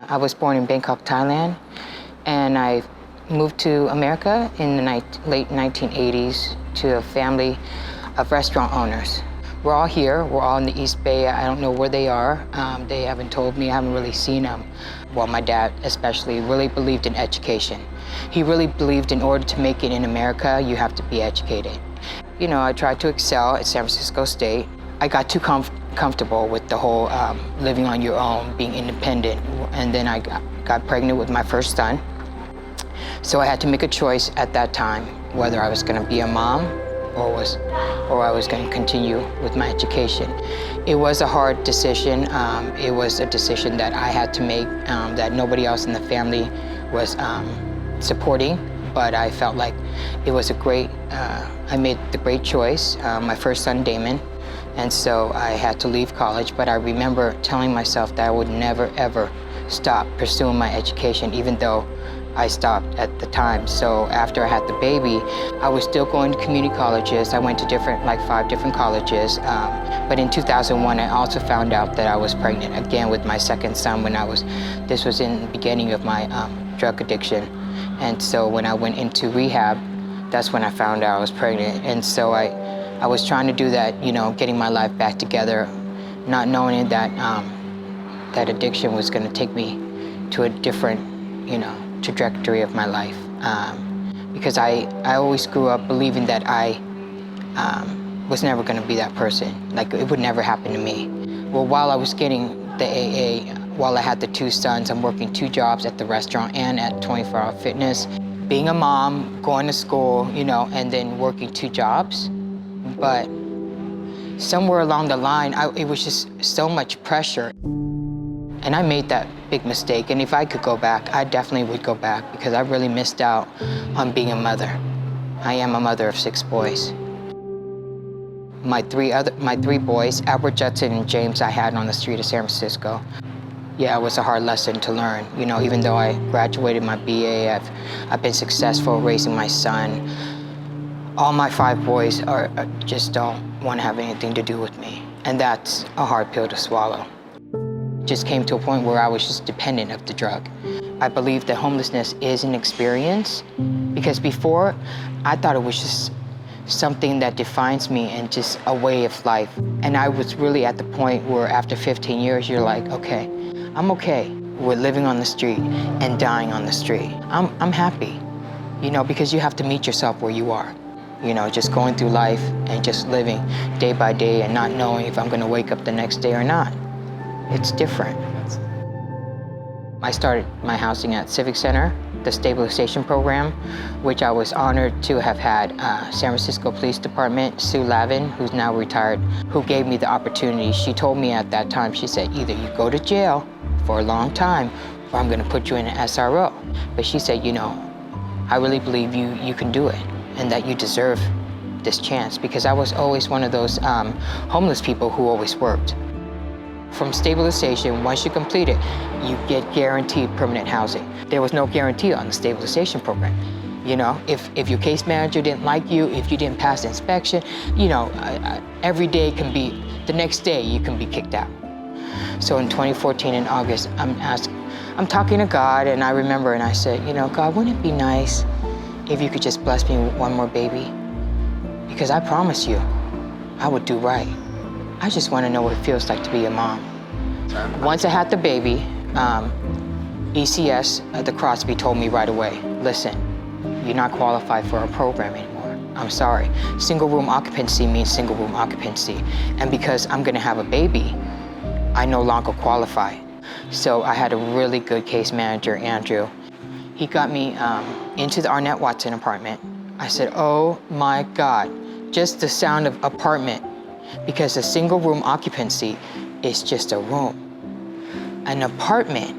I was born in Bangkok, Thailand, and I moved to America in the late 1980s to a family of restaurant owners. We're all here. We're all in the East Bay. I don't know where they are. They haven't told me. I haven't really seen them. Well, my dad especially really believed in education. He really believed in order to make it in America, you have to be educated. You know, I tried to excel at San Francisco State. I got too comfortable with the whole living on your own, being independent, and then I got pregnant with my first son. So I had to make a choice at that time whether I was going to be a mom or I was going to continue with my education. It was a hard decision. It was a decision that I had to make that nobody else in the family was supporting, but I felt like it was I made the great choice. My first son, Damon, and so I had to leave college, but I remember telling myself that I would never, ever stop pursuing my education, even though I stopped at the time. So after I had the baby, I was still going to community colleges. I went to 5 different colleges. But in 2001, I also found out that I was pregnant again with my second son this was in the beginning of my drug addiction. And so when I went into rehab, that's when I found out I was pregnant. And so I was trying to do that, you know, getting my life back together, not knowing that that addiction was going to take me to a different, you know, trajectory of my life. Because I always grew up believing that I was never going to be that person. Like, it would never happen to me. Well, while I was getting the AA, while I had the 2 sons, I'm working 2 jobs at the restaurant and at 24 Hour Fitness. Being a mom, going to school, you know, and then working 2 jobs. But somewhere along the line, it was just so much pressure. And I made that big mistake. And if I could go back, I definitely would go back because I really missed out on being a mother. I am a mother of 6 boys. My 3 boys, Albert, Judson, and James, I had on the street of San Francisco. Yeah, it was a hard lesson to learn. You know, even though I graduated my BA, I've been successful raising my son. All my 5 boys just don't want to have anything to do with me. And that's a hard pill to swallow. It just came to a point where I was just dependent of the drug. I believe that homelessness is an experience because before, I thought it was just something that defines me and just a way of life. And I was really at the point where after 15 years, you're like, okay, I'm okay with living on the street and dying on the street. I'm happy, you know, because you have to meet yourself where you are. You know, just going through life and just living day by day and not knowing if I'm going to wake up the next day or not. It's different. I started my housing at Civic Center, the stabilization program, which I was honored to have had San Francisco Police Department, Sue Lavin, who's now retired, who gave me the opportunity. She told me at that time, she said, either you go to jail for a long time or I'm going to put you in an SRO. But she said, you know, I really believe you can do it and that you deserve this chance, because I was always one of those homeless people who always worked. From stabilization, once you complete it, you get guaranteed permanent housing. There was no guarantee on the stabilization program. You know, if your case manager didn't like you, if you didn't pass the inspection, you know, every day can be, the next day you can be kicked out. So in 2014 in August, I'm talking to God, and I remember, and I said, you know, God, wouldn't it be nice if you could just bless me with one more baby? Because I promise you, I would do right. I just want to know what it feels like to be a mom. Once I had the baby, ECS, the Crosby, told me right away, listen, you're not qualified for our program anymore. I'm sorry. Single room occupancy means single room occupancy. And because I'm going to have a baby, I no longer qualify. So I had a really good case manager, Andrew. He got me into the Arnett Watson Apartment. I said, oh my God, just the sound of apartment. Because a single room occupancy is just a room. An apartment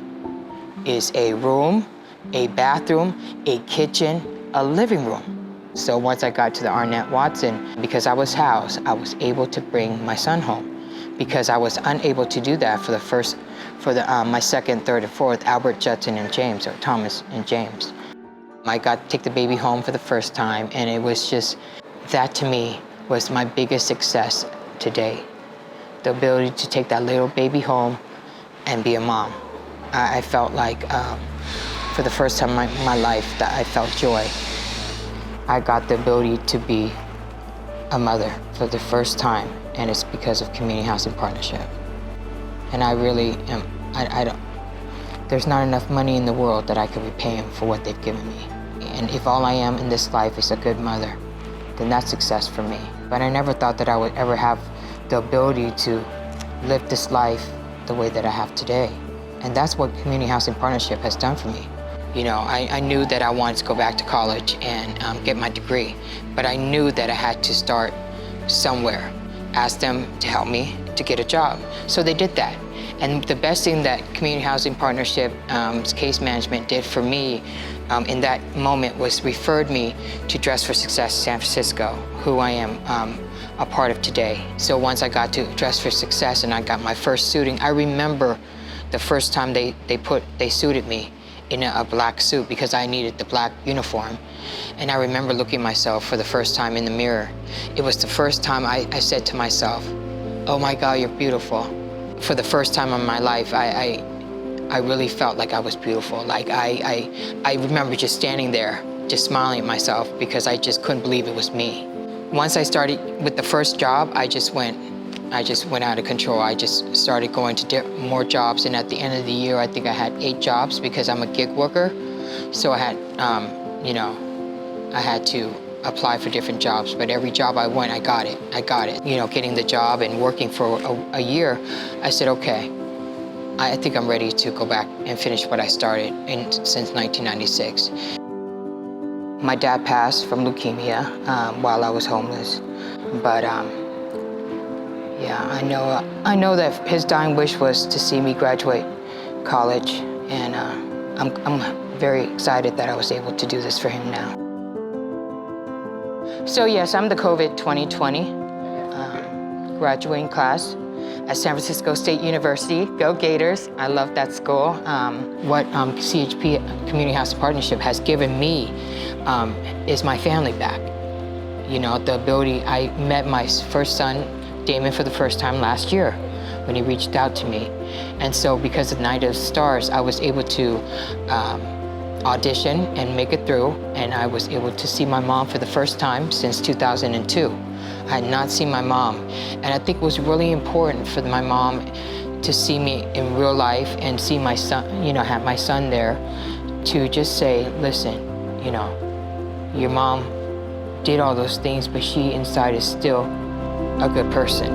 is a room, a bathroom, a kitchen, a living room. So once I got to the Arnett Watson, because I was housed, I was able to bring my son home. Because I was unable to do that for my second, third, and fourth, Albert, Judson, and James, or Thomas and James. I got to take the baby home for the first time, and it was just, that to me was my biggest success today. The ability to take that little baby home and be a mom. I felt like, for the first time in my life, that I felt joy. I got the ability to be a mother for the first time, and it's because of Community Housing Partnership. And I really am, there's not enough money in the world that I could repay them for what they've given me. And if all I am in this life is a good mother, then that's success for me. But I never thought that I would ever have the ability to live this life the way that I have today. And that's what Community Housing Partnership has done for me. You know, I knew that I wanted to go back to college and get my degree, but I knew that I had to start somewhere. Ask them to help me to get a job. So they did that. And the best thing that Community Housing Partnership's case management did for me in that moment was referred me to Dress for Success San Francisco, who I am a part of today. So once I got to Dress for Success and I got my first suiting, I remember the first time they suited me in a black suit because I needed the black uniform. And I remember looking at myself for the first time in the mirror. It was the first time I said to myself, "Oh my God, you're beautiful." For the first time in my life, I really felt like I was beautiful. Like I remember just standing there, just smiling at myself because I just couldn't believe it was me. Once I started with the first job, I just went out of control. I just started going to more jobs, and at the end of the year, I think I had 8 jobs because I'm a gig worker. So I had, you know, I had to apply for different jobs, but every job I went, I got it. You know, getting the job and working for a year, I said, okay, I think I'm ready to go back and finish what I started since 1996. My dad passed from leukemia while I was homeless, but yeah, I know that his dying wish was to see me graduate college, and I'm very excited that I was able to do this for him now. So yes, I'm the COVID 2020 graduating class at San Francisco State University. Go Gators, I love that school. What CHP, Community Housing Partnership, has given me is my family back. You know, the ability, I met my first son, Damon, for the first time last year when he reached out to me. And so because of Night of Stars, I was able to audition and make it through, and I was able to see my mom for the first time since 2002. I had not seen my mom, and I think it was really important for my mom to see me in real life and see my son, you know, have my son there, to just say, listen, you know, your mom did all those things, but she inside is still a good person.